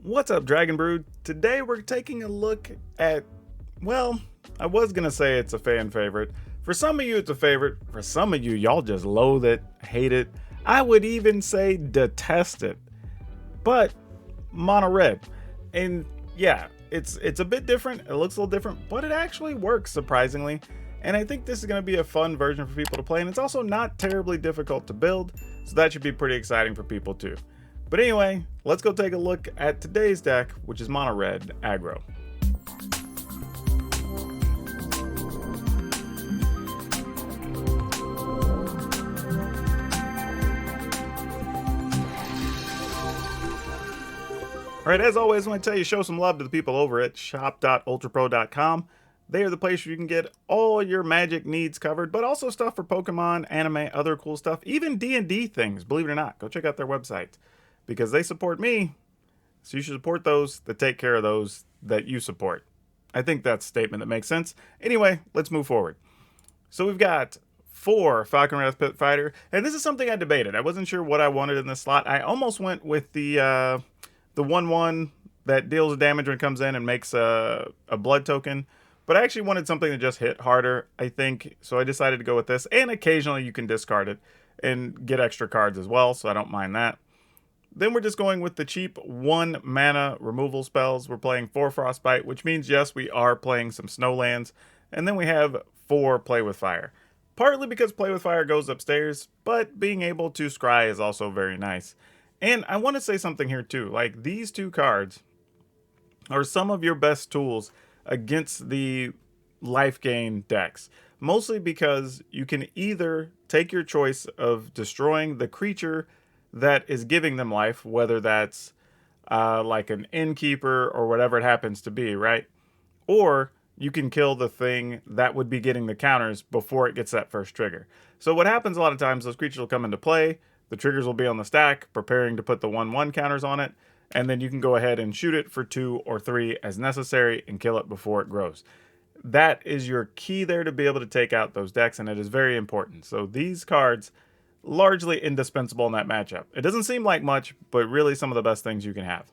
What's up, Dragon Brood? Today we're taking a look at, well, I was gonna say it's a fan favorite. For some of you it's a favorite, for some of you y'all just loathe it, hate it, I would even say detest it. But mono red. And yeah, it's a bit different, it looks a little different, but it actually works surprisingly. And I think this is going to be a fun version for people to play, and it's also not terribly difficult to build, so that should be pretty exciting for people too. But anyway, let's go take a look at today's deck, which is Monored Aggro. Alright, as always, I want to tell you, show some love to the people over at shop.ultrapro.com. They are the place where you can get all your Magic needs covered, but also stuff for Pokemon, anime, other cool stuff, even D&D things, believe it or not. Go check out their website, because they support me, so you should support those that take care of those that you support. I think that's a statement that makes sense. Anyway, let's move forward. So we've got 4 Falcon Wrath Pit Fighter, and this is something I debated. I wasn't sure what I wanted in this slot. I almost went with the 1/1 that deals damage when it comes in and makes a blood token, but I actually wanted something that just hit harder, I think, so I decided to go with this, and occasionally you can discard it and get extra cards as well, so I don't mind that. Then we're just going with the cheap 1 mana removal spells. We're playing 4 Frostbite, which means, yes, we are playing some Snowlands, and then we have 4 Play with Fire. Partly because Play with Fire goes upstairs, but being able to scry is also very nice. And I want to say something here too, like these 2 cards are some of your best tools against the Lifegain decks. Mostly because you can either take your choice of destroying the creature that is giving them life, whether that's like an innkeeper or whatever it happens to be, right? Or you can kill the thing that would be getting the counters before it gets that first trigger. So what happens a lot of times, those creatures will come into play, the triggers will be on the stack, preparing to put the 1/1 counters on it, and then you can go ahead and shoot it for 2 or 3 as necessary and kill it before it grows. That is your key there to be able to take out those decks, and it is very important. So these cards, largely indispensable in that matchup. It doesn't seem like much, but really some of the best things you can have.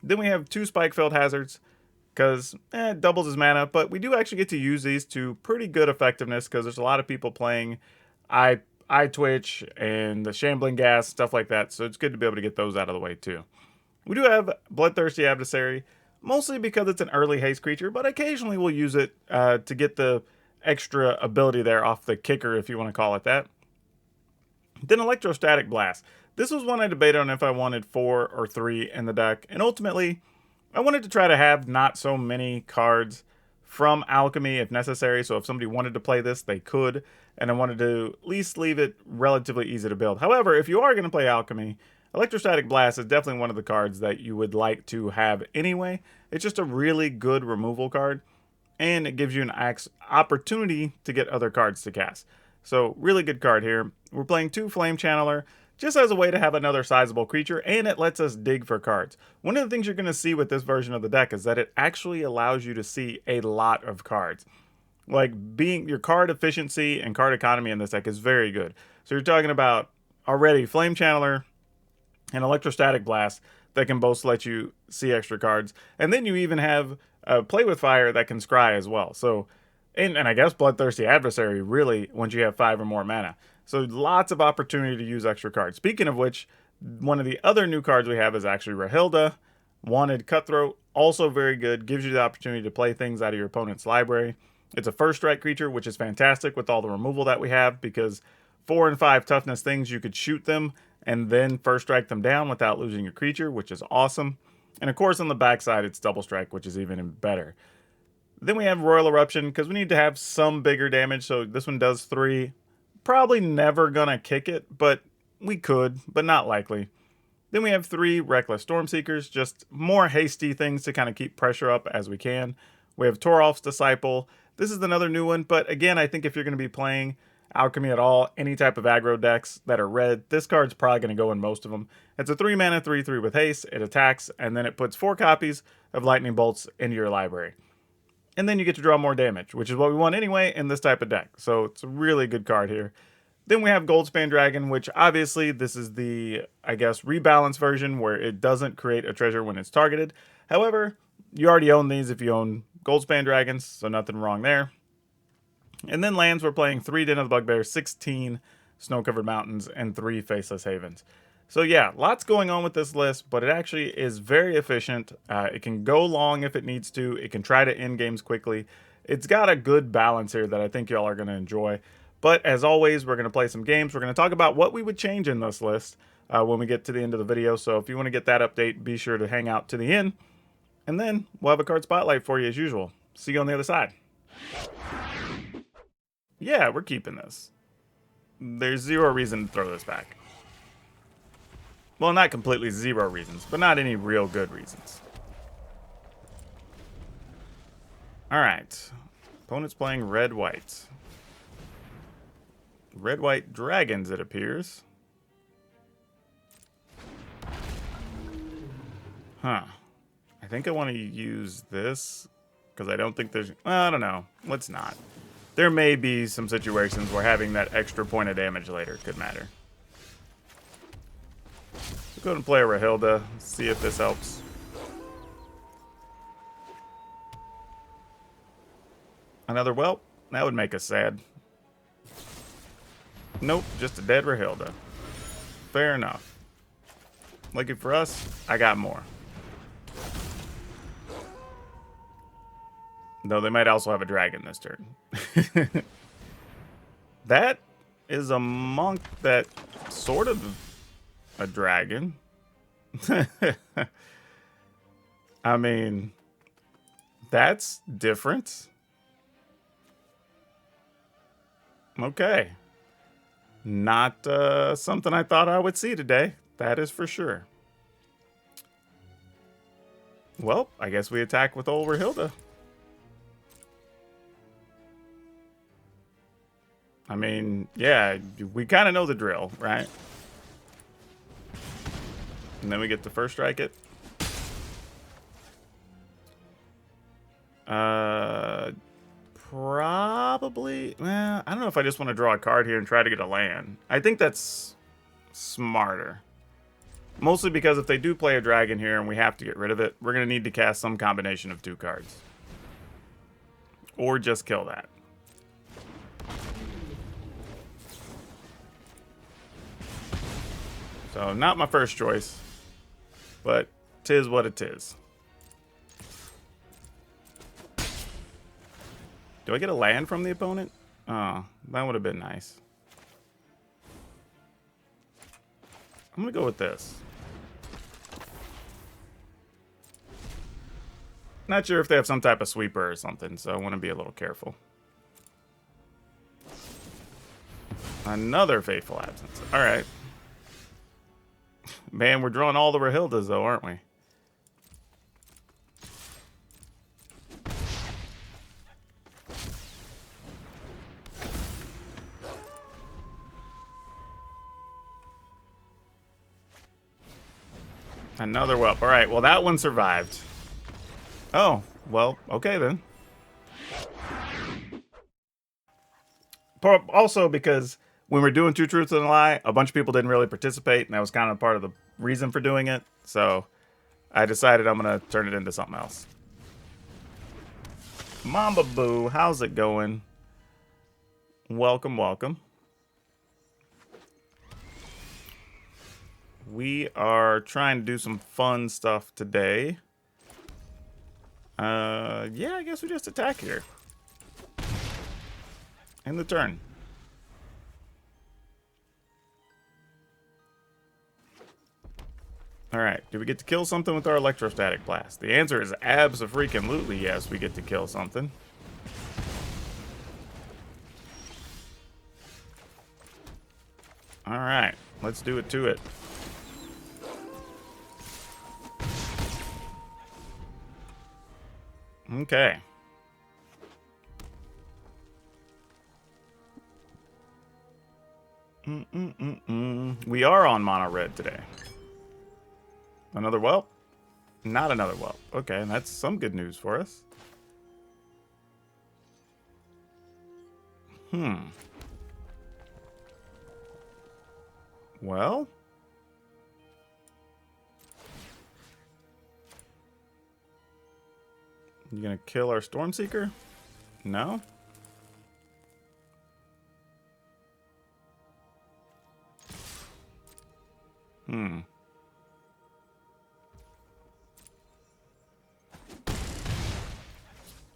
Then we have 2 Spike-Filled Hazards, because it doubles his mana, but we do actually get to use these to pretty good effectiveness, because there's a lot of people playing Eye Twitch and the Shambling Gas, stuff like that, so it's good to be able to get those out of the way too. We do have Bloodthirsty Adversary, mostly because it's an early haste creature, but occasionally we'll use it to get the extra ability there off the kicker, if you want to call it that. Then Electrostatic Blast. This was one I debated on if I wanted 4 or 3 in the deck, and ultimately I wanted to try to have not so many cards from Alchemy if necessary, so if somebody wanted to play this, they could, and I wanted to at least leave it relatively easy to build. However, if you are going to play Alchemy, Electrostatic Blast is definitely one of the cards that you would like to have anyway. It's just a really good removal card, and it gives you an opportunity to get other cards to cast. So, really good card here. We're playing 2 Flame Channeler, just as a way to have another sizable creature, and it lets us dig for cards. One of the things you're going to see with this version of the deck is that it actually allows you to see a lot of cards. Like, your card efficiency and card economy in this deck is very good. So you're talking about already Flame Channeler and Electrostatic Blast that can both let you see extra cards. And then you even have Play with Fire that can scry as well. So, and I guess Bloodthirsty Adversary, really, once you have 5 or more mana. So lots of opportunity to use extra cards. Speaking of which, one of the other new cards we have is actually Rahilda, Wanted Cutthroat. Also very good. Gives you the opportunity to play things out of your opponent's library. It's a first strike creature, which is fantastic with all the removal that we have, because 4 and 5 toughness things, you could shoot them and then first strike them down without losing your creature, which is awesome. And of course on the backside it's double strike, which is even better. Then we have Royal Eruption, because we need to have some bigger damage, so this one does 3. Probably never gonna kick it, but we could, but not likely. Then we have 3 Reckless Stormseekers, just more hasty things to kind of keep pressure up as we can. We have Toralf's Disciple. This is another new one, but again, I think if you're going to be playing Alchemy at all, any type of aggro decks that are red, this card's probably going to go in most of them. It's a 3 mana 3/3 with haste, it attacks, and then it puts 4 copies of Lightning Bolts into your library. And then you get to draw more damage, which is what we want anyway in this type of deck. So it's a really good card here. Then we have Goldspan Dragon, which obviously this is the, I guess, rebalance version where it doesn't create a treasure when it's targeted. However, you already own these if you own Goldspan Dragons, so nothing wrong there. And then lands, we're playing 3 Den of the Bugbear, 16 Snow-Covered Mountains, and 3 Faceless Havens. So yeah, lots going on with this list, but it actually is very efficient. It can go long if it needs to. It can try to end games quickly. It's got a good balance here that I think y'all are going to enjoy. But as always, we're going to play some games. We're going to talk about what we would change in this list when we get to the end of the video. So if you want to get that update, be sure to hang out to the end. And then we'll have a card spotlight for you as usual. See you on the other side. Yeah, we're keeping this. There's zero reason to throw this back. Well, not completely zero reasons, but not any real good reasons. Alright. Opponent's playing red-white. Red-white dragons, it appears. Huh. I think I want to use this, because I don't think there's... Well, I don't know. Let's not. There may be some situations where having that extra point of damage later could matter. We'll go ahead and play a Rahilda, see if this helps. Another whelp? That would make us sad. Nope, just a dead Rahilda. Fair enough. Lucky for us, I got more. Though they might also have a dragon this turn. That is a monk that sort of a dragon. I mean, that's different. Okay. Not something I thought I would see today. That is for sure. Well, I guess we attack with old Rahilda. I mean, yeah, we kind of know the drill, right? And then we get to first strike it. Probably, well, I don't know if I just want to draw a card here and try to get a land. I think that's smarter. Mostly because if they do play a dragon here and we have to get rid of it, we're going to need to cast some combination of 2 cards. Or just kill that. So, not my first choice, but 'tis what it is. Do I get a land from the opponent? Oh, that would have been nice. I'm going to go with this. Not sure if they have some type of sweeper or something, so I want to be a little careful. Another Fateful Absence. All right. Man, we're drawing all the Rahildas, though, aren't we? Another whelp. All right, well, that one survived. Oh, well, okay then. Also, because when we're doing Two Truths and a Lie, a bunch of people didn't really participate, and that was kind of part of the reason for doing it. So I decided I'm going to turn it into something else. Mamba Boo, how's it going? Welcome, welcome. We are trying to do some fun stuff today. Yeah, I guess we just attack here. End the turn. Alright, do we get to kill something with our Electrostatic Blast? The answer is abso-freaking-lutely yes, we get to kill something. Alright, let's do it to it. Okay. We are on mono red today. Another whelp? Not another whelp. Okay, that's some good news for us. Well. You gonna kill our Stormseeker? No?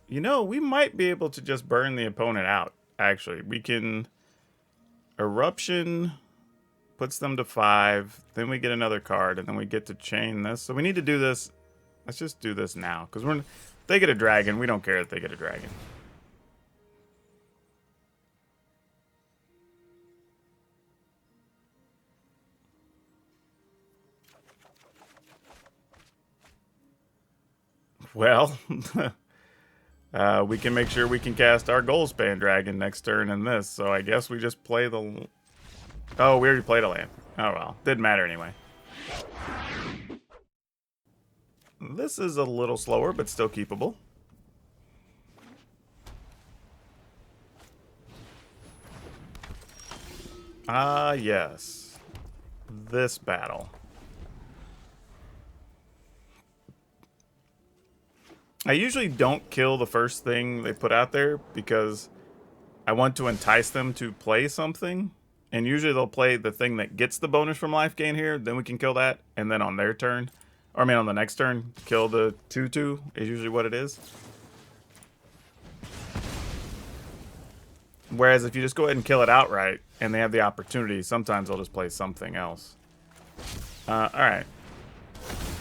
You know, we might be able to just burn the opponent out, actually. We can... Eruption puts them to 5. Then we get another card, and then we get to chain this. So we need to do this. Let's just do this now, because we're... They get a dragon. We don't care if they get a dragon. Well, we can make sure we can cast our Goldspan Dragon next turn in this. So I guess we just play the... Oh, we already played a land. Oh, well. Didn't matter anyway. This is a little slower, but still keepable. Ah, yes. This battle. I usually don't kill the first thing they put out there because I want to entice them to play something. And usually they'll play the thing that gets the bonus from Lifegain here. Then we can kill that. And then on their turn, or I mean on the next turn, kill the 2/2 is usually what it is. Whereas if you just go ahead and kill it outright and they have the opportunity, sometimes they'll just play something else. Alright.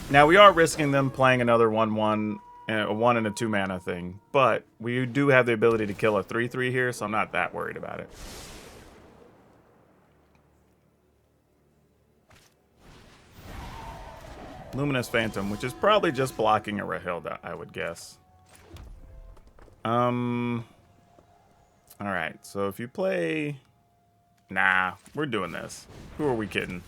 Now we are risking them playing another 1/1. A 1 and a 2 mana thing, but we do have the ability to kill a 3/3 here, so I'm not that worried about it. Luminous Phantom, which is probably just blocking a Rahilda, I would guess. Alright, so if you play... Nah, we're doing this. Who are we kidding?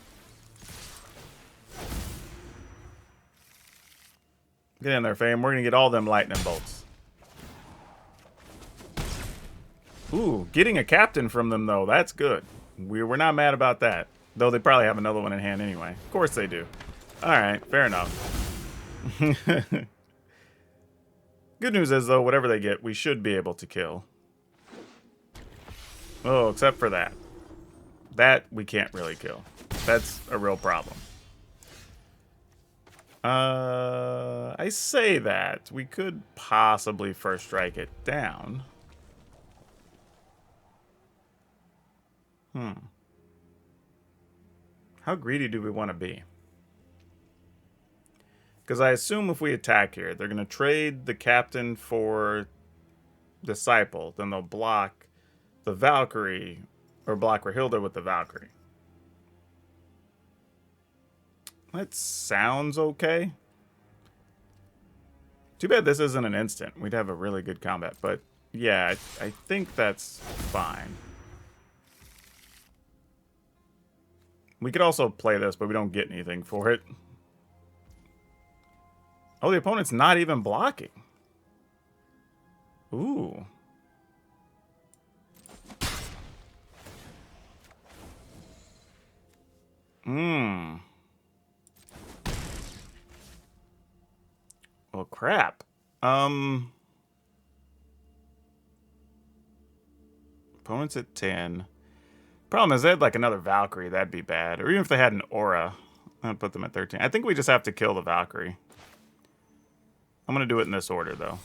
Get in there, fam. We're going to get all them lightning bolts. Ooh, getting a captain from them, though. That's good. We're not mad about that. Though they probably have another one in hand anyway. Of course they do. Alright, fair enough. Good news is, though, whatever they get, we should be able to kill. Oh, except for that. That we can't really kill. That's a real problem. I say that. We could possibly first strike it down. How greedy do we want to be? Because I assume if we attack here, they're going to trade the captain for Disciple. Then they'll block the Valkyrie, or block Rahilda with the Valkyrie. That sounds okay. Too bad this isn't an instant. We'd have a really good combat. But yeah, I think that's fine. We could also play this, but we don't get anything for it. Oh, the opponent's not even blocking. Ooh. Well, crap. Opponent's at 10. Problem is, they had like another Valkyrie. That'd be bad. Or even if they had an Aura, I'd put them at 13. I think we just have to kill the Valkyrie. I'm going to do it in this order, though.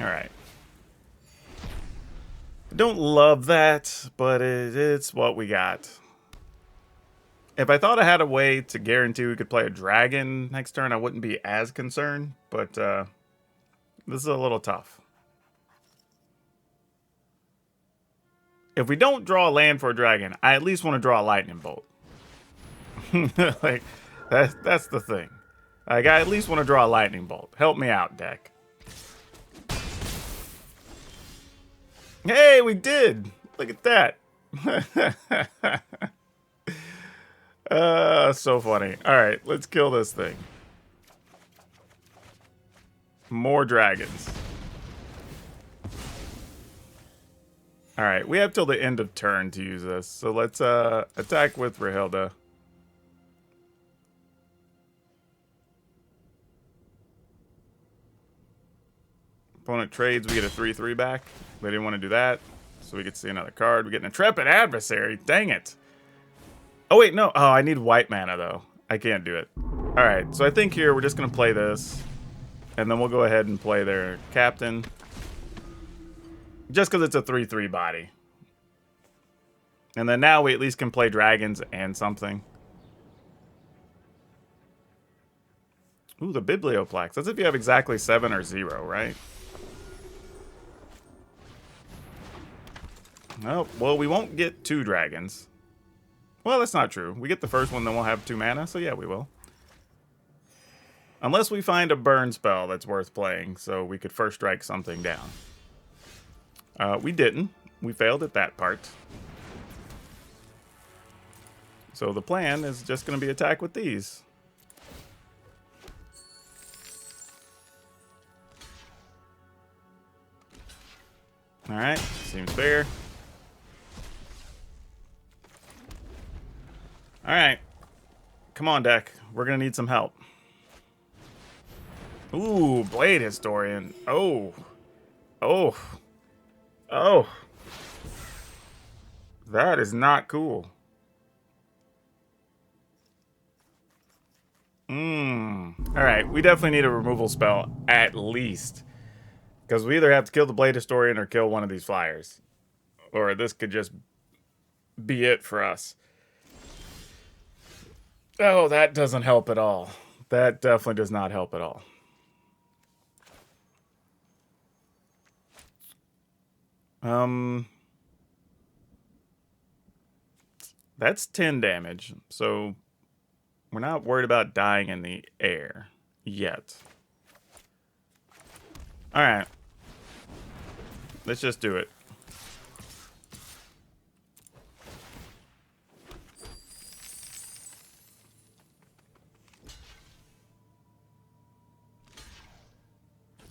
Alright. I don't love that, but it's what we got. If I thought I had a way to guarantee we could play a dragon next turn, I wouldn't be as concerned, but this is a little tough. If we don't draw a land for a dragon, I at least want to draw a lightning bolt. Like, that's the thing. Like, I at least want to draw a lightning bolt. Help me out, deck. Hey, we did! Look at that. So funny. Alright, let's kill this thing. More dragons. Alright, we have till the end of turn to use this. So let's attack with Rahilda. Opponent trades, we get a 3/3 back. They didn't want to do that. So we get to see another card. We get an Intrepid Adversary. Dang it. Oh, wait, no. Oh, I need white mana, though. I can't do it. Alright, so I think here we're just going to play this. And then we'll go ahead and play their captain. Just because it's a 3/3 body. And then now we at least can play dragons and something. Ooh, the Biblioplex. That's if you have exactly 7 or 0, right? Oh, well, we won't get 2 dragons. Well, that's not true. We get the first one, then we'll have 2 mana, so yeah, we will. Unless we find a burn spell that's worth playing, so we could first strike something down. We didn't. We failed at that part. So the plan is just going to be attack with these. Alright, seems fair. Alright. Come on, deck. We're going to need some help. Ooh, Blade Historian. Oh. Oh. Oh. That is not cool. Alright, we definitely need a removal spell, at least. Because we either have to kill the Blade Historian or kill one of these flyers. Or this could just be it for us. Oh, that doesn't help at all. That definitely does not help at all. That's 10 damage, so we're not worried about dying in the air yet. Alright. Let's just do it.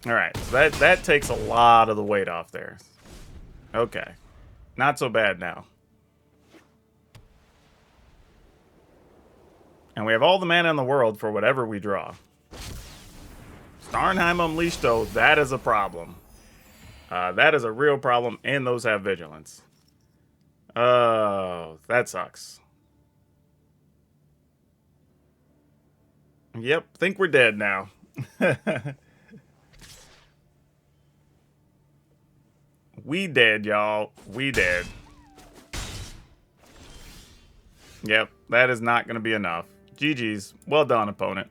Alright, so that takes a lot of the weight off there. Okay. Not so bad now. And we have all the mana in the world for whatever we draw. Starnheim Unleashed, though, that is a problem. That is a real problem, and those have vigilance. Oh, that sucks. Yep, think we're dead now. We dead, y'all. We dead. Yep, that is not going to be enough. GG's. Well done, opponent.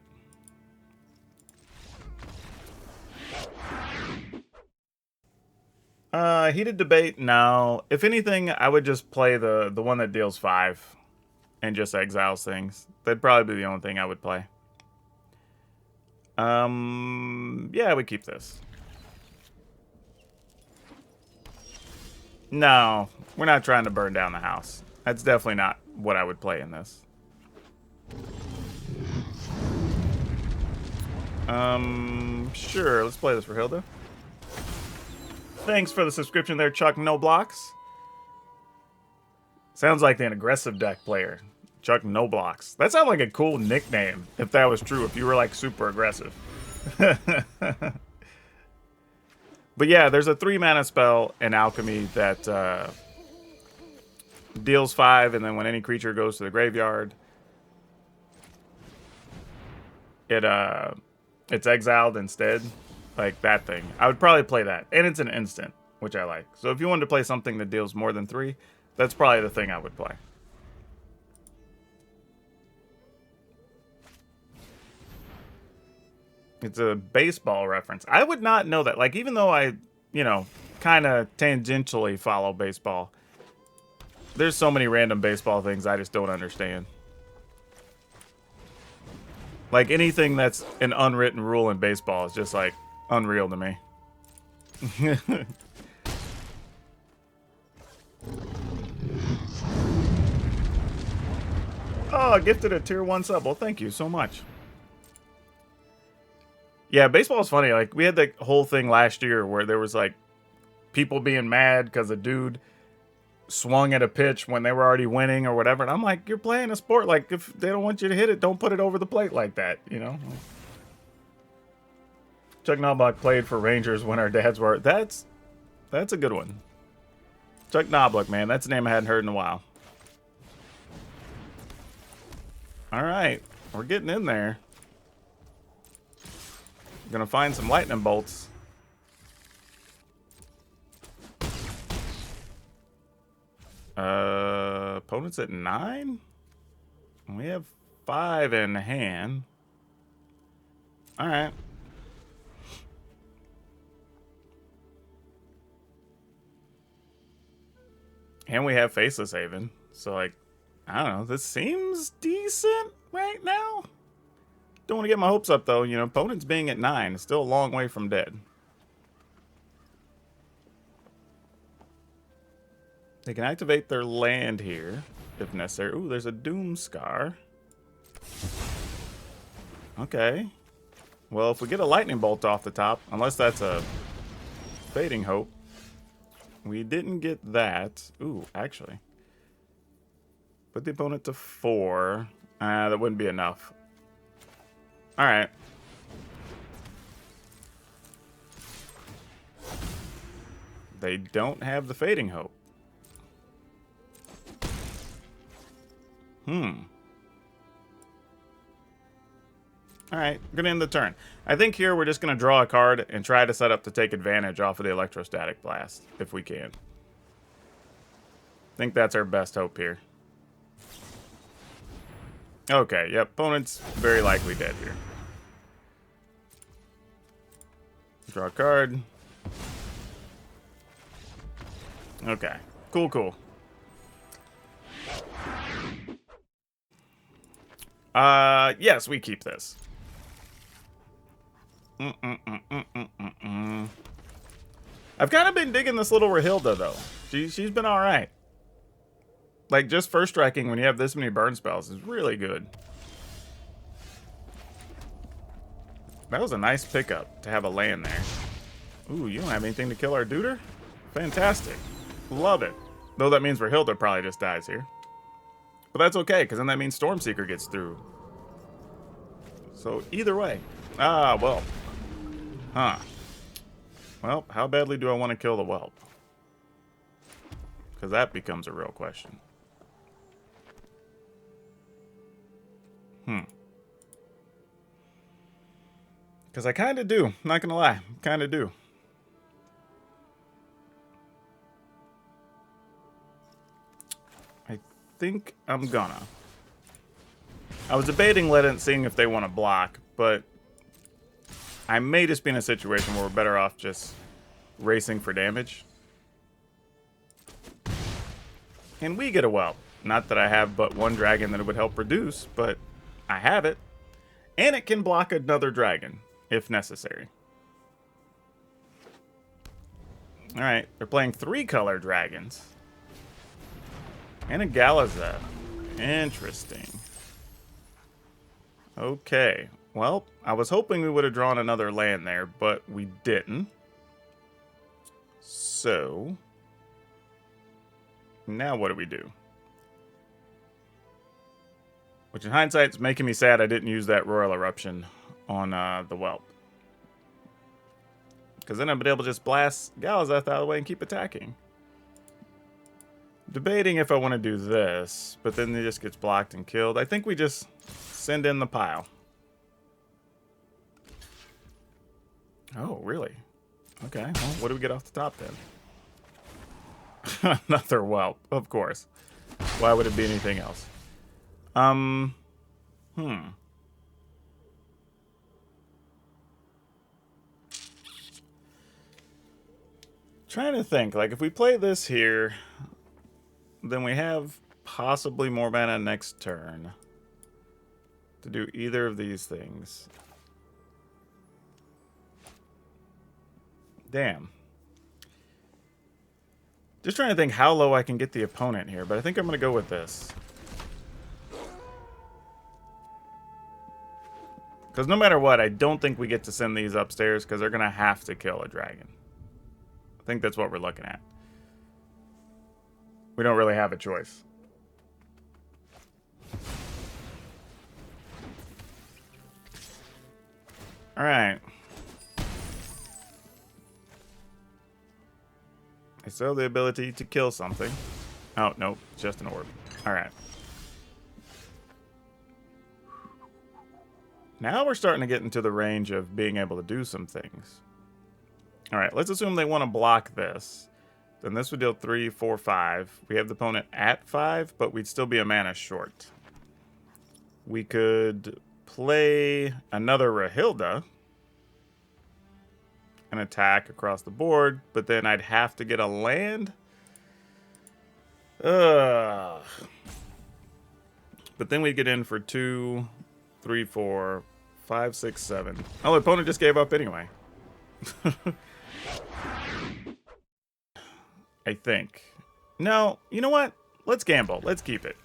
Heated debate? No. If anything, I would just play the one that deals 5 and just exiles things. That'd probably be the only thing I would play. Yeah, I would keep this. No, we're not trying to burn down the house. That's definitely not what I would play in this. Sure, let's play this for Hilda. Thanks for the subscription there, Chuck No Blocks. Sounds like an aggressive deck player. Chuck No Blocks. That sounds like a cool nickname, if that was true, if you were like super aggressive. But yeah, there's a 3-mana spell in Alchemy that deals 5, and then when any creature goes to the graveyard, it's exiled instead. Like that thing. I would probably play that. And it's an instant, which I like. So if you wanted to play something that deals more than 3, that's probably the thing I would play. It's a baseball reference. I would not know that. Like, even though I, you know, kind of tangentially follow baseball, there's so many random baseball things I just don't understand. Like, anything that's an unwritten rule in baseball is just, like, unreal to me. Oh, gifted a tier 1 sub. Well, thank you so much. Yeah, baseball is funny. Like, we had the whole thing last year where there was, like, people being mad because a dude swung at a pitch when they were already winning or whatever. And I'm like, you're playing a sport. Like, if they don't want you to hit it, don't put it over the plate like that, you know? Chuck Knobloch played for Rangers when our dads were. That's a good one. Chuck Knobloch, man. That's a name I hadn't heard in a while. All right. We're getting in there. Gonna find some lightning bolts. Opponent's at 9? We have 5 in hand. All right. And we have Faceless Haven. So, like, I don't know. This seems decent right now. Don't want to get my hopes up, though. You know, opponent's being at 9 is still a long way from dead. They can activate their land here, if necessary. Ooh, there's a Doom Scar. Okay. Well, if we get a Lightning Bolt off the top, unless that's a Fading Hope. We didn't get that. Ooh, actually. Put the opponent to 4. That wouldn't be enough. Alright. They don't have the Fading Hope. Alright, we're gonna end the turn. I think here we're just gonna draw a card and try to set up to take advantage off of the Electrostatic Blast, if we can. I think that's our best hope here. Okay, yep, opponent's very likely dead here. Draw a card. Okay, cool, cool. Yes, we keep this. I've kind of been digging this little Rahilda, though. She's been alright. Like, just first striking when you have this many burn spells is really good. That was a nice pickup to have a land there. Ooh, you don't have anything to kill our duder? Fantastic. Love it. Though that means Rahilda probably just dies here. But that's okay, because then that means Stormseeker gets through. So, either way. Ah, well. Huh. Well, how badly do I want to kill the whelp? Because that becomes a real question. Because I kind of do. Not going to lie. Kind of do. I think I'm gonna. I was debating seeing if they want to block, but I may just be in a situation where we're better off just racing for damage. And we get a whelp. Not that I have but one dragon that it would help reduce, but I have it. And it can block another dragon, if necessary. Alright, they're playing 3-color dragons. And a Galazeth. Interesting. Okay. Well, I was hoping we would have drawn another land there, but we didn't. So, now what do we do? Which in hindsight is making me sad I didn't use that Royal Eruption on the whelp. Because then I'd be able to just blast Galazeth out of the way and keep attacking. Debating if I want to do this, but then it just gets blocked and killed. I think we just send in the pile. Oh, really? Okay, well, what do we get off the top then? Another whelp, of course. Why would it be anything else? Trying to think, like, if we play this here, then we have possibly more mana next turn to do either of these things. Damn. Just trying to think how low I can get the opponent here, but I think I'm going to go with this. Because no matter what, I don't think we get to send these upstairs because they're going to have to kill a dragon. I think that's what we're looking at. We don't really have a choice. Alright. I still have the ability to kill something. Oh, nope. It's just an orb. Alright. Now we're starting to get into the range of being able to do some things. Alright, let's assume they want to block this. Then this would deal 3, 4, 5. We have the opponent at 5, but we'd still be a mana short. We could play another Rahilda and attack across the board, but then I'd have to get a land. Ugh. But then we'd get in for 2, 3, 4, 5, 6, 7. Oh, the opponent just gave up anyway. I think. No, you know what? Let's gamble. Let's keep it.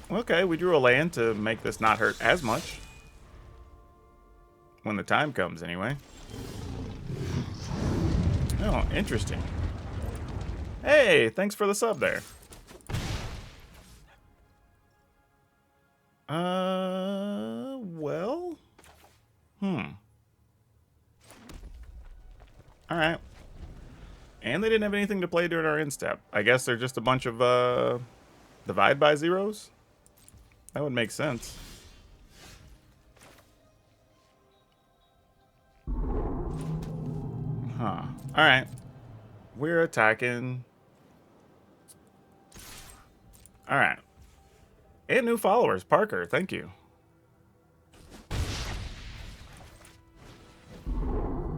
Okay, we drew a land to make this not hurt as much. When the time comes, anyway. Oh, interesting. Hey, thanks for the sub there. Well. Alright. And they didn't have anything to play during our instep. I guess they're just a bunch of, divide by zeros? That would make sense. Huh. Alright. We're attacking. Alright. And new followers. Parker, thank you.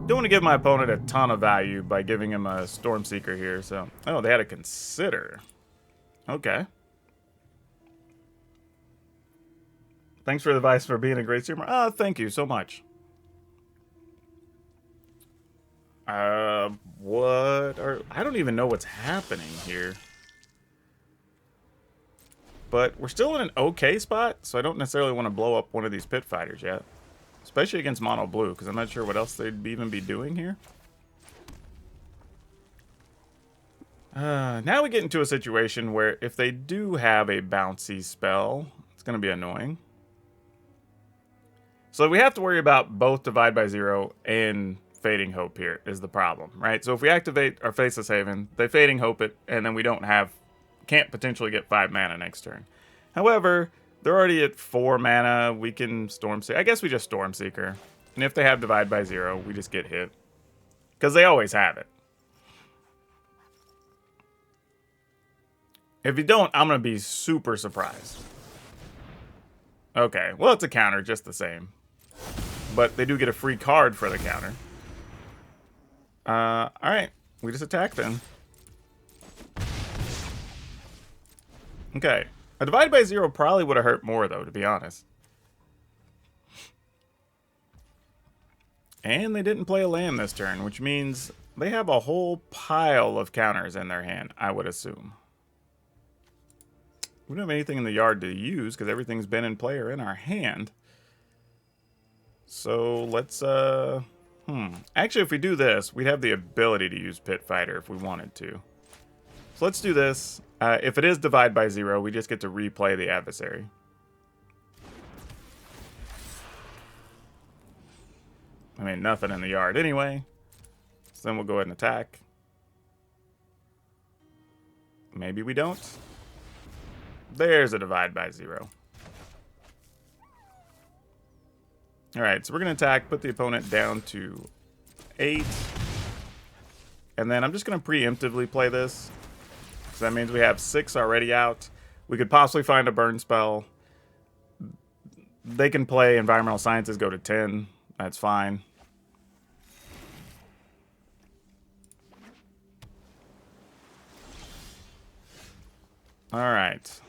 Don't want to give my opponent a ton of value by giving him a Stormseeker here, so... Oh, they had to consider. Okay. Thanks for the advice for being a great streamer. Oh, thank you so much. What are... I don't even know what's happening here. But we're still in an okay spot, so I don't necessarily want to blow up one of these pit fighters yet. Especially against Mono Blue, because I'm not sure what else they'd even be doing here. Now we get into a situation where if they do have a bouncy spell, it's going to be annoying. So we have to worry about both Divide by Zero and Fading Hope here is the problem, right? So if we activate our Faceless Haven, they Fading Hope it, and then we can't potentially get 5 mana next turn. However, they're already at 4 mana. We can Stormseeker. I guess we just Stormseeker. And if they have Divide by Zero, we just get hit. Because they always have it. If you don't, I'm going to be super surprised. Okay, well, it's a counter just the same. But they do get a free card for the counter. Alright, we just attack then. Okay. A Divide by Zero probably would have hurt more, though, to be honest. And they didn't play a land this turn, which means they have a whole pile of counters in their hand, I would assume. We don't have anything in the yard to use, because everything's been in play or in our hand. So, let's, Actually, if we do this, we'd have the ability to use Pit Fighter if we wanted to. So let's do this. If it is Divide by Zero, we just get to replay the adversary. I mean, nothing in the yard anyway. So then we'll go ahead and attack. Maybe we don't. There's a Divide by Zero. Alright, so we're going to attack, put the opponent down to 8. And then I'm just going to preemptively play this. So that means we have 6 already out. We could possibly find a burn spell. They can play Environmental Sciences, go to 10. That's fine. Alright.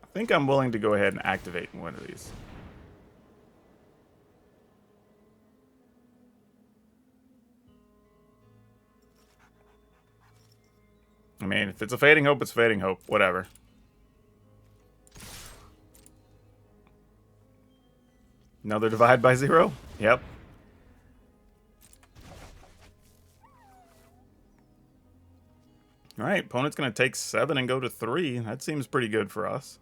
I think I'm willing to go ahead and activate one of these. I mean, if it's a Fading Hope, it's Fading Hope. Whatever. Another divide by 0? Yep. Alright, opponent's going to take 7 and go to 3. That seems pretty good for us.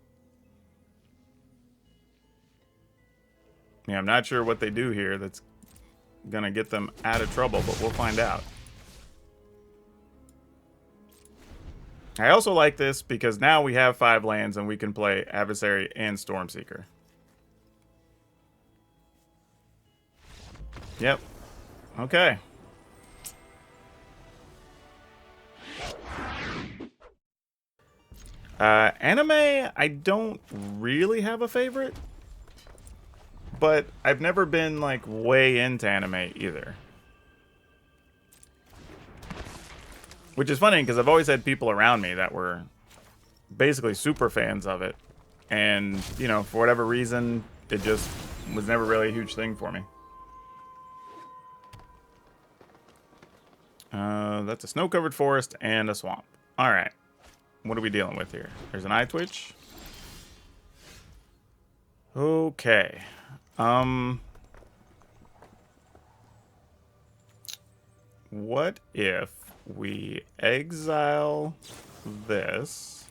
Yeah, I'm not sure what they do here that's going to get them out of trouble, but we'll find out. I also like this because now we have 5 lands and we can play Adversary and Stormseeker. Yep. Okay. Anime, I don't really have a favorite. But I've never been, like, way into anime either. Which is funny, because I've always had people around me that were basically super fans of it. And, you know, for whatever reason, it just was never really a huge thing for me. That's a snow-covered forest and a swamp. Alright. What are we dealing with here? There's an eye twitch. Okay. What if we exile this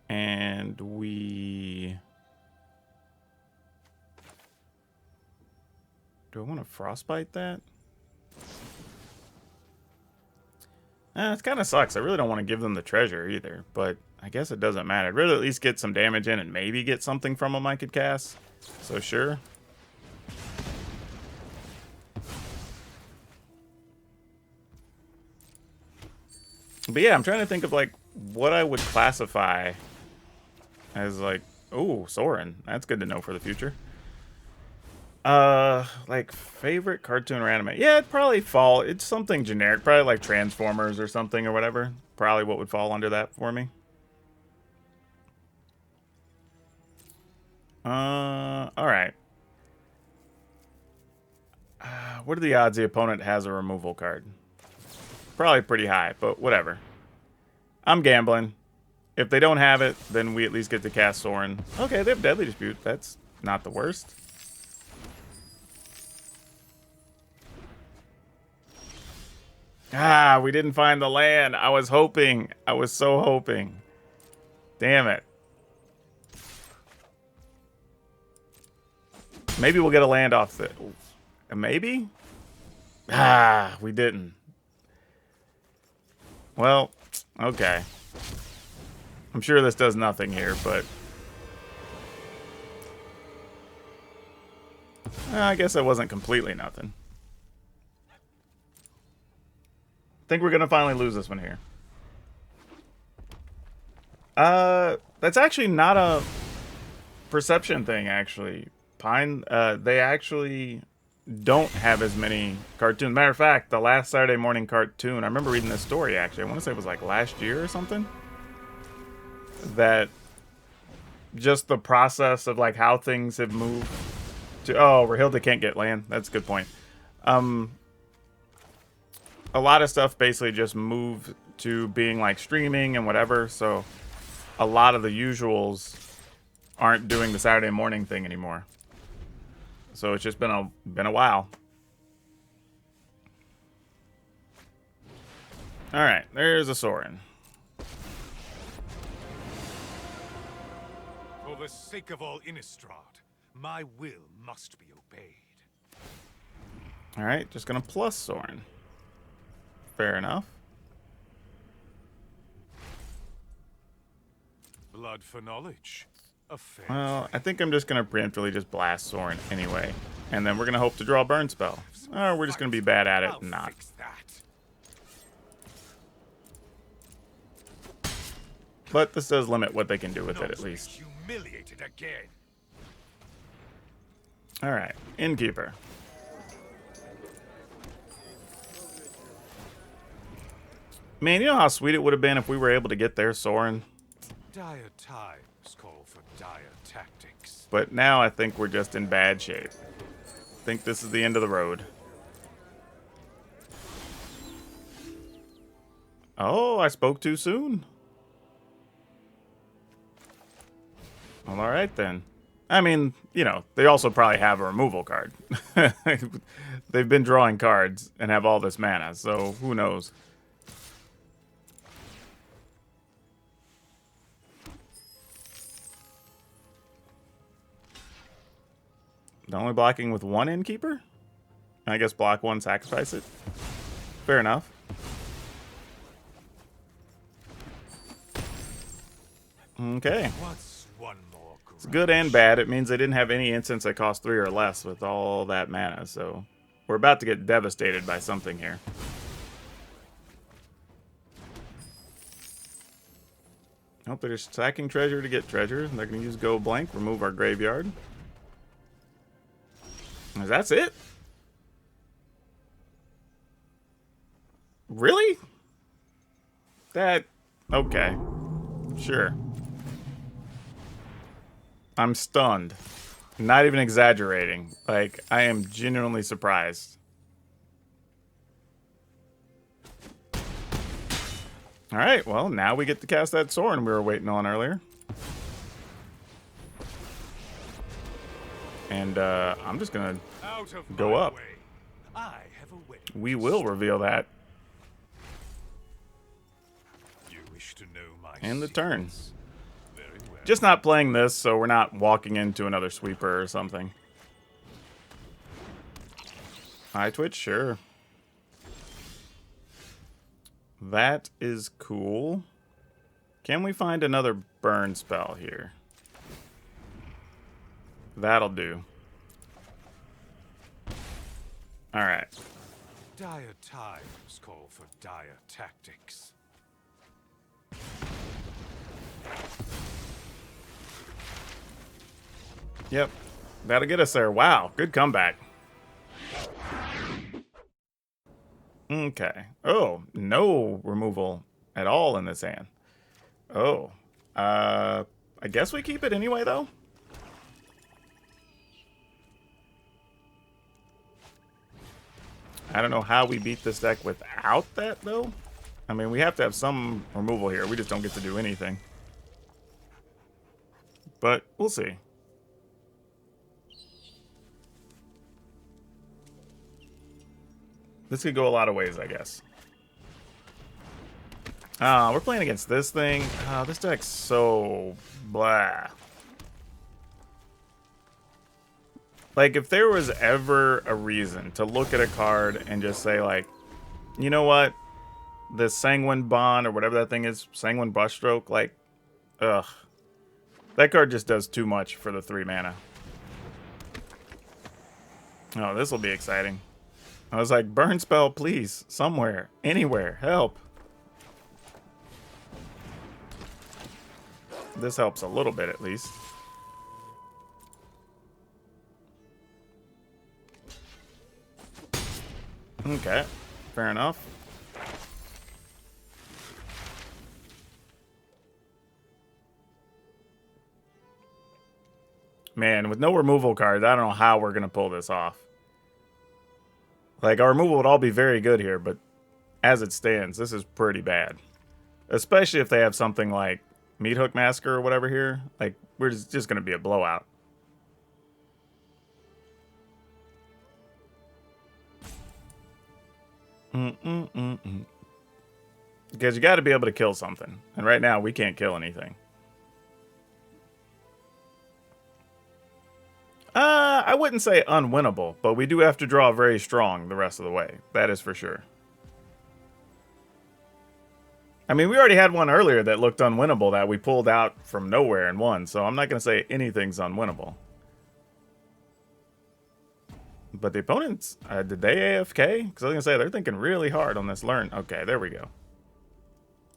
and we... Do I want to frostbite that? It kind of sucks. I really don't want to give them the treasure either, but I guess it doesn't matter. I'd rather at least get some damage in and maybe get something from them I could cast. So sure. But yeah, I'm trying to think of like what I would classify as like, oh, Soren. That's good to know for the future. Like favorite cartoon or anime? Yeah, it'd probably fall. It's something generic, probably like Transformers or something or whatever. Probably what would fall under that for me. All right. What are the odds the opponent has a removal card? Probably pretty high, but whatever. I'm gambling. If they don't have it, then we at least get to cast Soren. Okay, they have Deadly Dispute. That's not the worst. Ah, we didn't find the land. I was hoping. I was so hoping. Damn it. Maybe we'll get a land off the... Maybe? Ah, we didn't. Well, okay. I'm sure this does nothing here, but... I guess it wasn't completely nothing. I think we're going to finally lose this one here. That's actually not a perception thing, actually. Pine, they actually don't have as many cartoons. Matter of fact, the last Saturday morning cartoon, I remember reading this story, actually. I want to say it was like last year or something. That just the process of like how things have moved to... Oh, Rahilda can't get land. That's a good point. A lot of stuff basically just moved to being like streaming and whatever, so a lot of the usuals aren't doing the Saturday morning thing anymore. So it's just been a while. All right, there's a Soren. For the sake of all Innistrad, my will must be obeyed. All right, just gonna plus Soren. Fair enough. Blood for knowledge. A fair Well, trade. I think I'm just gonna preemptively just blast Soren anyway, and then we're gonna hope to draw a burn spell. Or we're just gonna be bad at it and not. Fix that. But this does limit what they can do with it, at Not to be least. humiliated again. All right, Innkeeper. Man, you know how sweet it would have been if we were able to get their Soren? Dire times call for dire tactics. But now I think we're just in bad shape. I think this is the end of the road. Oh, I spoke too soon. All right, then. I mean, you know, they also probably have a removal card. They've been drawing cards and have all this mana, so who knows? They're only blocking with one Innkeeper? I guess block one, sacrifice it. Fair enough. Okay. What's one more It's good and bad. It means they didn't have any instants that cost 3 or less with all that mana, so we're about to get devastated by something here. Nope, they're just stacking treasure to get treasure. They're going to use Go Blank, remove our graveyard. That's it? Really? That... okay. Sure. I'm stunned. Not even exaggerating. Like, I am genuinely surprised. Alright, well, now we get to cast that Sorin we were waiting on earlier. And, I'm just gonna go up. We will reveal that. You wish to know my And the turn. Very well. Just not playing this, so we're not walking into another sweeper or something. High Twitch, sure. That is cool. Can we find another burn spell here? That'll do. Alright. Dire times call for dire tactics. Yep. That'll get us there. Wow. Good comeback. Okay. Oh, no removal at all in this hand. Oh. I guess we keep it anyway, though. I don't know how we beat this deck without that, though. I mean, we have to have some removal here. We just don't get to do anything. But we'll see. This could go a lot of ways, I guess. We're playing against this thing. This deck's so blah. Like, if there was ever a reason to look at a card and just say, like, you know what? This Sanguine Bond, or whatever that thing is, Sanguine Brushstroke, like, ugh. That card just does too much for the 3 mana. Oh, this will be exciting. I was like, burn spell, please. Somewhere. Anywhere. Help. This helps a little bit, at least. Okay. Fair enough. Man, with no removal cards, I don't know how we're going to pull this off. Like, our removal would all be very good here, but as it stands, this is pretty bad. Especially if they have something like Meat Hook Massacre or whatever here. Like, we're just going to be a blowout. Because you got to be able to kill something. And right now, we can't kill anything. I wouldn't say unwinnable, but we do have to draw very strong the rest of the way. That is for sure. I mean, we already had one earlier that looked unwinnable that we pulled out from nowhere and won, so I'm not going to say anything's unwinnable. But the opponents, did they AFK? Because I was going to say, they're thinking really hard on this learn. Okay, there we go.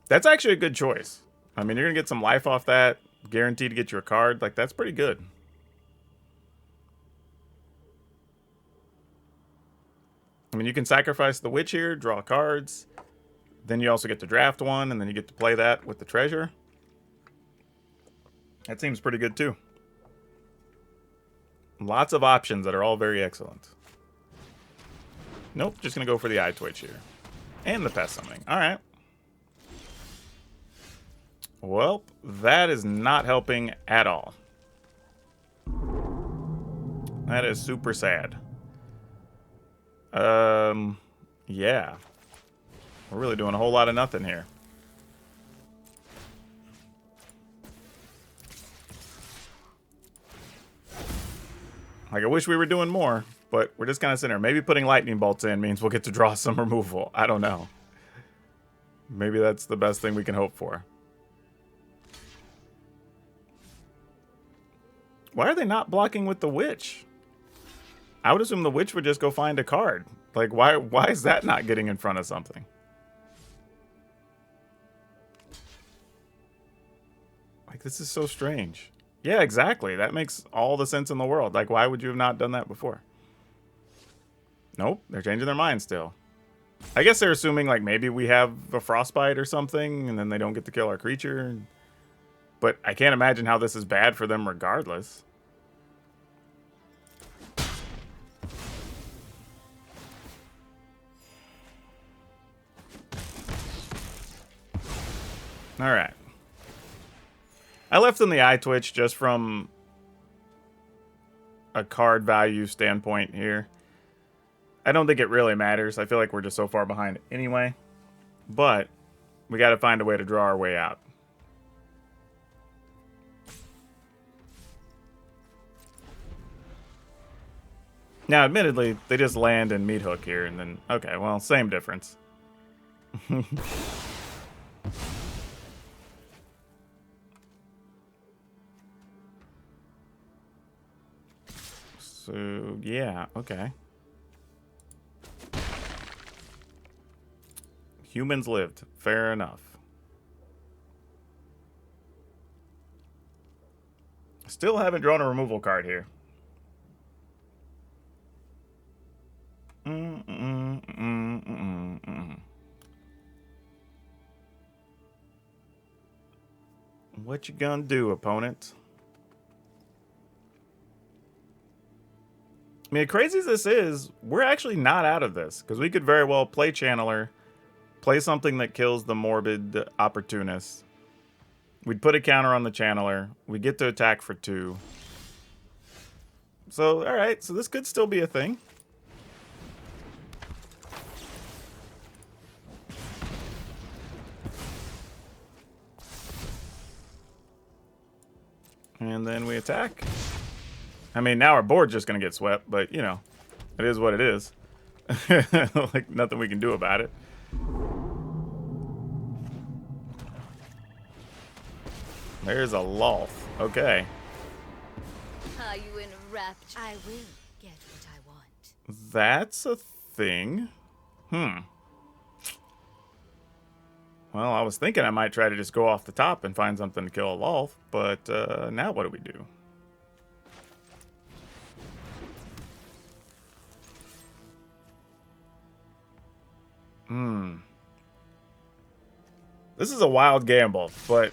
That's actually a good choice. I mean, you're going to get some life off that, guaranteed to get your card. Like, that's pretty good. I mean, you can sacrifice the witch here, draw cards. Then you also get to draft one, and then you get to play that with the treasure. That seems pretty good, too. Lots of options that are all very excellent. Nope, just going to go for the Eye Twitch here. And the Pest Summoning. All right. Well, that is not helping at all. That is super sad. Yeah. We're really doing a whole lot of nothing here. Like, I wish we were doing more, but we're just kind of sitting there. Maybe putting lightning bolts in means we'll get to draw some removal. I don't know. Maybe that's the best thing we can hope for. Why are they not blocking with the witch? I would assume the witch would just go find a card. Like, why is that not getting in front of something? Like, this is so strange. Yeah, exactly. That makes all the sense in the world. Like, why would you have not done that before? Nope, they're changing their mind still. I guess they're assuming, like, maybe we have a frostbite or something, and then they don't get to kill our creature. But I can't imagine how this is bad for them regardless. Alright. I left them the eye twitch just from a card value standpoint here. I don't think it really matters. I feel like we're just so far behind anyway. But we got to find a way to draw our way out. Now, admittedly, they just land and meat hook here, and then... Okay, well, same difference. So, yeah, okay. Humans lived. Fair enough. Still haven't drawn a removal card here. What you gonna do, opponent? I mean, crazy as this is, we're actually not out of this, because we could very well play Channeler, play something that kills the Morbid Opportunist. We'd put a counter on the Channeler. We get to attack for 2. So, alright, so this could still be a thing. And then we attack. I mean, now our board's just going to get swept, but, you know, it is what it is. Like, nothing we can do about it. There's a Loth. Okay. Are you in a rapture? I will get what I want. That's a thing. Well, I was thinking I might try to just go off the top and find something to kill a Loth, but now what do we do? This is a wild gamble, but...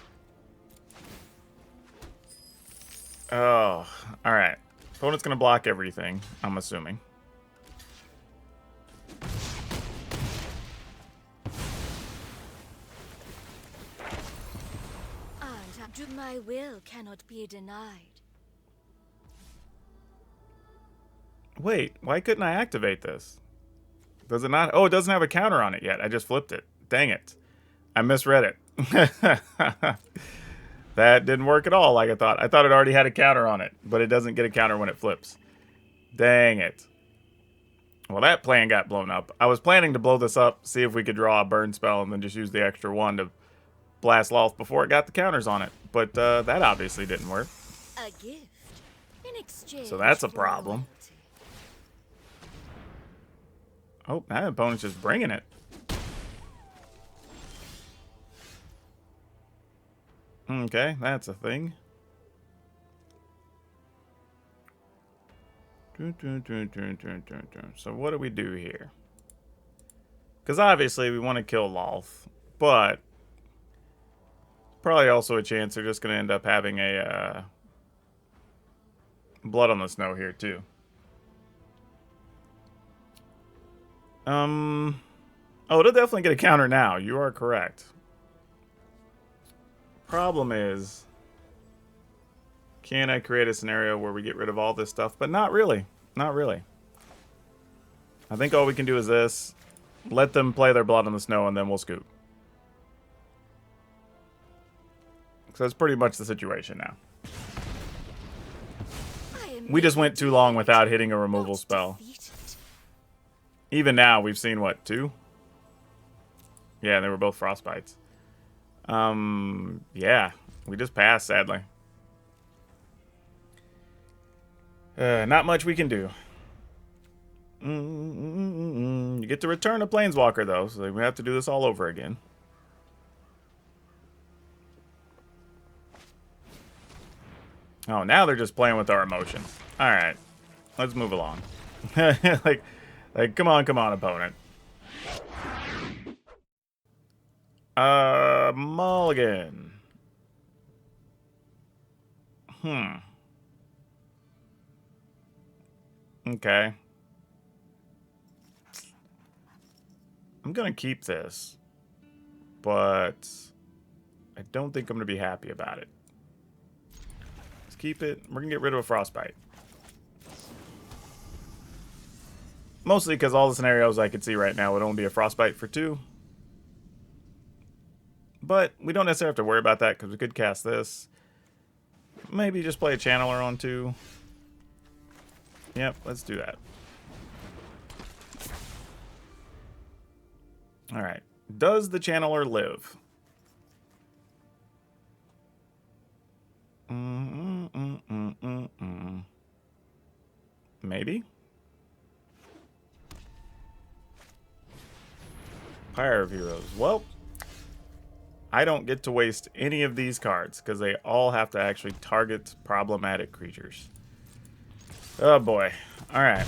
Oh, alright. Opponent's gonna block everything, I'm assuming. And my will cannot be denied. Wait, why couldn't I activate this? Does it not? Oh, it doesn't have a counter on it yet. I just flipped it. Dang it. I misread it. That didn't work at all like I thought. I thought it already had a counter on it, but it doesn't get a counter when it flips. Dang it. Well, that plan got blown up. I was planning to blow this up, see if we could draw a burn spell, and then just use the extra 1 to blast Loth before it got the counters on it. But that obviously didn't work. A gift in exchange. So that's a problem. Oh, that opponent's just bringing it. Okay, that's a thing. So what do we do here? Because obviously we want to kill Loth, but probably also a chance they're just going to end up having a Blood on the Snow here too. Oh, it'll definitely get a counter now. You are correct. Problem is, Can I create a scenario where we get rid of all this stuff? But not really. Not really. I think all we can do is this. Let them play their blood on the snow, and then we'll scoop. So that's pretty much the situation now. We just went too long without hitting a removal spell. Even now, we've seen, what, 2? Yeah, they were both frostbites. Yeah. We just passed, sadly. Not much we can do. You get to return a Planeswalker, though, so we have to do this all over again. Oh, now they're just playing with our emotions. Alright. Let's move along. like, come on, opponent. Mulligan. Okay. I'm gonna keep this. But I don't think I'm gonna be happy about it. Let's keep it. We're gonna get rid of a frostbite. Mostly because all the scenarios I could see right now would only be a frostbite for 2. But we don't necessarily have to worry about that because we could cast this. Maybe just play a channeler on 2. Yep, let's do that. Alright. Does the channeler live? Maybe? Pyre of Heroes. Well, I don't get to waste any of these cards because they all have to actually target problematic creatures. Oh boy. Alright.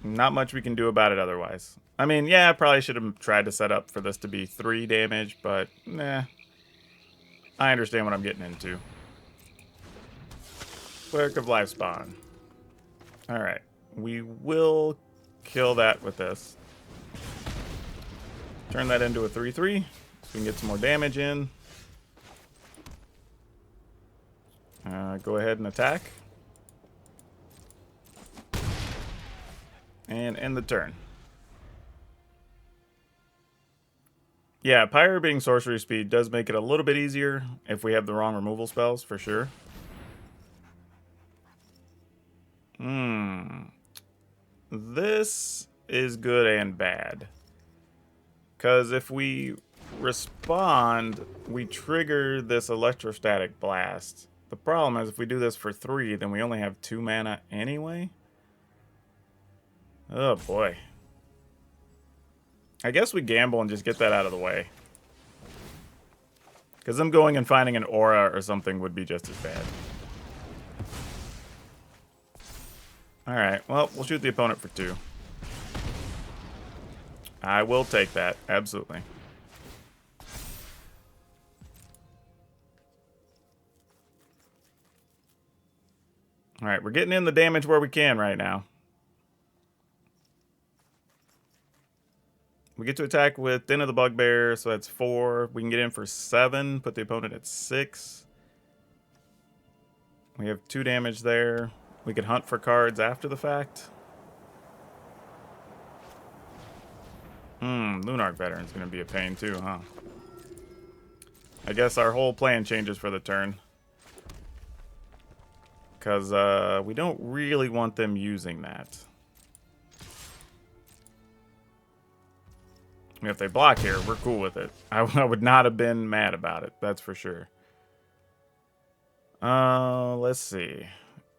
Not much we can do about it otherwise. I mean, yeah, I probably should have tried to set up for this to be 3 damage, but nah. I understand what I'm getting into. Cleric of Lifespawn. Alright. We will kill that with this. Turn that into a 3/3 so we can get some more damage in. Go ahead and attack. And end the turn. Yeah, Pyre being sorcery speed does make it a little bit easier if we have the wrong removal spells, for sure. This is good and bad. Because if we respond, we trigger this electrostatic blast. The problem is if we do this for 3, then we only have 2 mana anyway. Oh boy. I guess we gamble and just get that out of the way. Because them going and finding an aura or something would be just as bad. Alright, well, we'll shoot the opponent for 2. I will take that, absolutely. Alright, we're getting in the damage where we can right now. We get to attack with Den of the Bugbear, so that's 4. We can get in for 7, put the opponent at 6. We have 2 damage there. We could hunt for cards after the fact. Lunarch Veteran's going to be a pain too, huh? I guess our whole plan changes for the turn. Because we don't really want them using that. If they block here, we're cool with it. I would not have been mad about it, that's for sure. Let's see.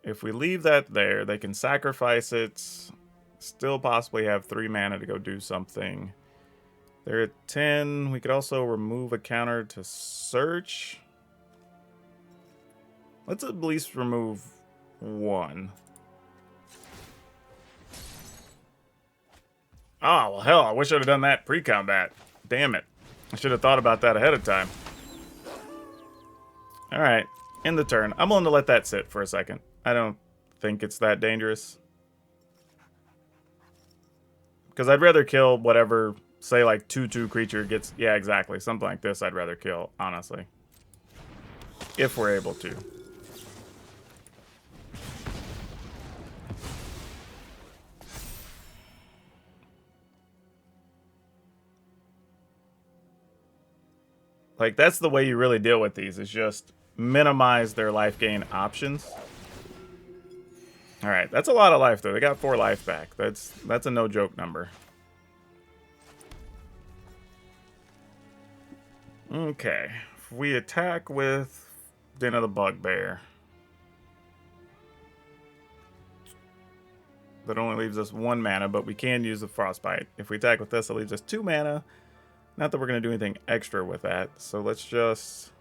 If we leave that there, they can sacrifice it. Still possibly have 3 mana to go do something. They're at 10. We could also remove a counter to search. Let's at least remove 1. Oh, well, hell, I wish I'd have done that pre-combat. Damn it. I should have thought about that ahead of time. Alright, end the turn. I'm willing to let that sit for a second. I don't think it's that dangerous. Because I'd rather kill whatever, say, like, 2/2 creature gets... Yeah, exactly. Something like this I'd rather kill, honestly. if we're able to. Like, that's the way you really deal with these, is just minimize their life gain options. Alright, that's a lot of life, though. They got 4 life back. That's a no-joke number. Okay. If we attack with Den of the Bugbear, that only leaves us 1 mana, but we can use the Frostbite. If we attack with this, it leaves us 2 mana. Not that we're going to do anything extra with that, so let's just...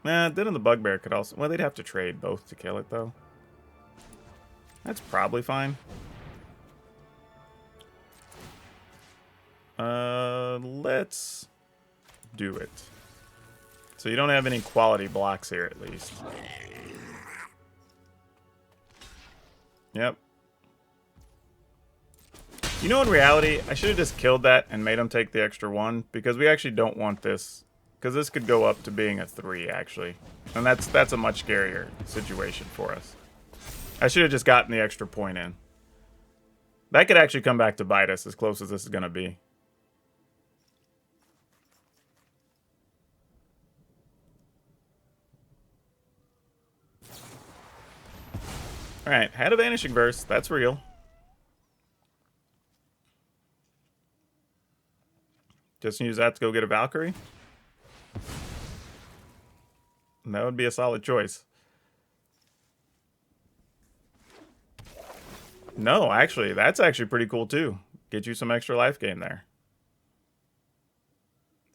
Den of the Bugbear could also... Well, they'd have to trade both to kill it, though. That's probably fine. Let's do it. So you don't have any quality blocks here, at least. Yep. You know, in reality, I should have just killed that and made him take the extra 1, because we actually don't want this. Because this could go up to being a 3, actually. And that's a much scarier situation for us. I should have just gotten the extra point in. That could actually come back to bite us, as close as this is going to be. Alright, had a Vanishing Verse. That's real. Just use that to go get a Valkyrie. And that would be a solid choice. No, actually, that's actually pretty cool too. Get you some extra life gain there.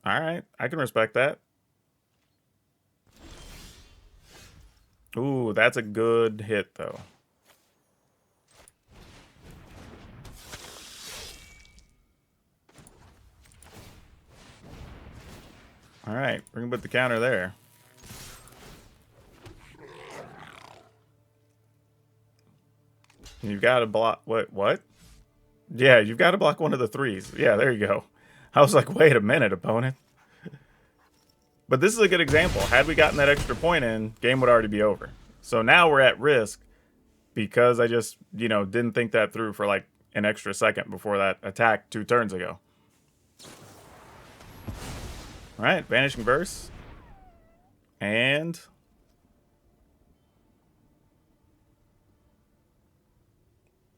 Alright, I can respect that. Ooh, that's a good hit though. Alright, we're gonna put the counter there. You've got to block... What? Yeah, you've got to block one of the 3s. Yeah, there you go. I was like, wait a minute, opponent. But this is a good example. Had we gotten that extra point in, game would already be over. So now we're at risk because I just, you know, didn't think that through for like an extra second before that attack 2 turns ago. Alright, Vanishing Verse. And...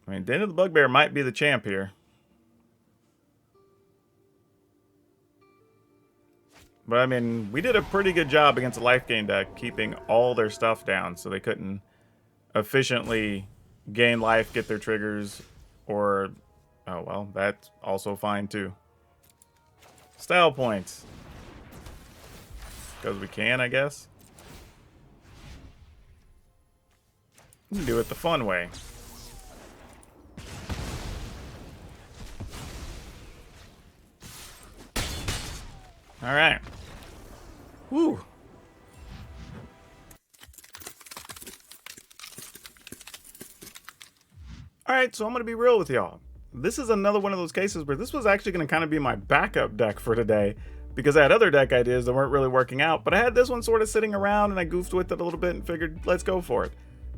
I mean, Den of the Bugbear might be the champ here. But, I mean, we did a pretty good job against the life gain deck, keeping all their stuff down so they couldn't efficiently gain life, get their triggers, or... Oh, well, that's also fine, too. Style points. Because we can, I guess. We can do it the fun way. All right. Woo. All right, so I'm going to be real with y'all. This is another one of those cases where this was actually going to kind of be my backup deck for today, because I had other deck ideas that weren't really working out, but I had this one sort of sitting around and I goofed with it a little bit and figured, let's go for it.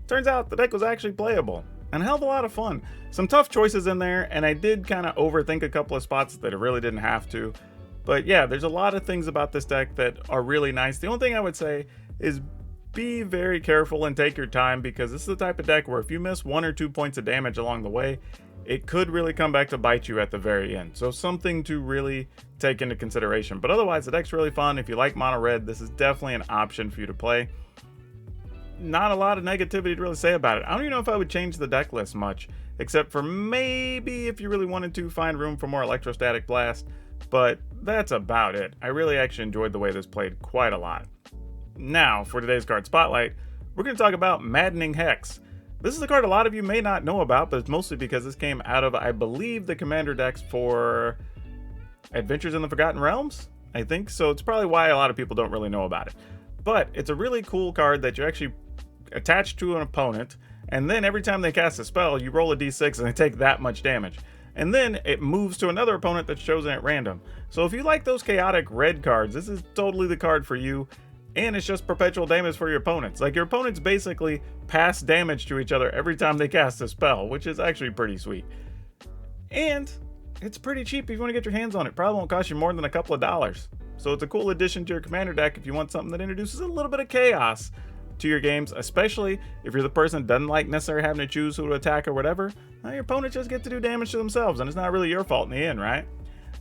Turns out the deck was actually playable and a hell of a lot of fun. Some tough choices in there, and I did kind of overthink a couple of spots that I really didn't have to. But yeah, there's a lot of things about this deck that are really nice. The only thing I would say is be very careful and take your time, because this is the type of deck where if you miss 1 or 2 points of damage along the way, it could really come back to bite you at the very end. So something to really take into consideration. But otherwise, the deck's really fun. If you like mono red, this is definitely an option for you to play. Not a lot of negativity to really say about it. I don't even know if I would change the deck list much, except for maybe if you really wanted to find room for more Electrostatic Blast. But that's about it. I really actually enjoyed the way this played quite a lot. Now, for today's card spotlight, we're going to talk about Maddening Hex. This is a card a lot of you may not know about, but it's mostly because this came out of, I believe, the commander decks for Adventures in the Forgotten Realms, I think. So it's probably why a lot of people don't really know about it. But it's a really cool card that you actually attach to an opponent, and then every time they cast a spell, you roll a d6 and they take that much damage. And then it moves to another opponent that's chosen at random. So if you like those chaotic red cards, this is totally the card for you. And it's just perpetual damage for your opponents. Like, your opponents basically pass damage to each other every time they cast a spell, which is actually pretty sweet. And it's pretty cheap if you want to get your hands on it. Probably won't cost you more than a couple of dollars. So it's a cool addition to your commander deck if you want something that introduces a little bit of chaos to your games, especially if you're the person that doesn't like necessarily having to choose who to attack or whatever. Now, your opponent just get to do damage to themselves, and it's not really your fault in the end, right?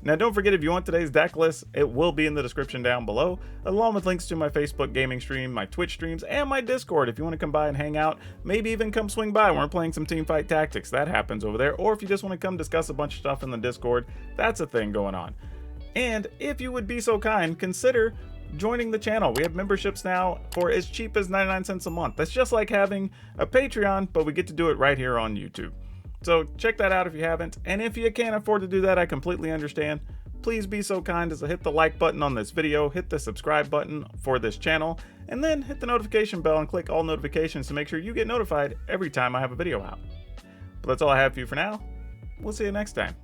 Now, don't forget, if you want today's deck list, it will be in the description down below, along with links to my Facebook gaming stream, my Twitch streams, and my Discord if you want to come by and hang out. Maybe even come swing by when we're playing some Teamfight Tactics. That happens over there. Or if you just want to come discuss a bunch of stuff in the Discord, that's a thing going on. And if you would be so kind, consider joining the channel. We have memberships now for as cheap as 99 cents a month. That's just like having a Patreon, but we get to do it right here on YouTube. So check that out if you haven't, and if you can't afford to do that, I completely understand. Please be so kind as to hit the like button on this video, hit the subscribe button for this channel, and then hit the notification bell and click all notifications to make sure you get notified every time I have a video out. But that's all I have for you for now. We'll see you next time.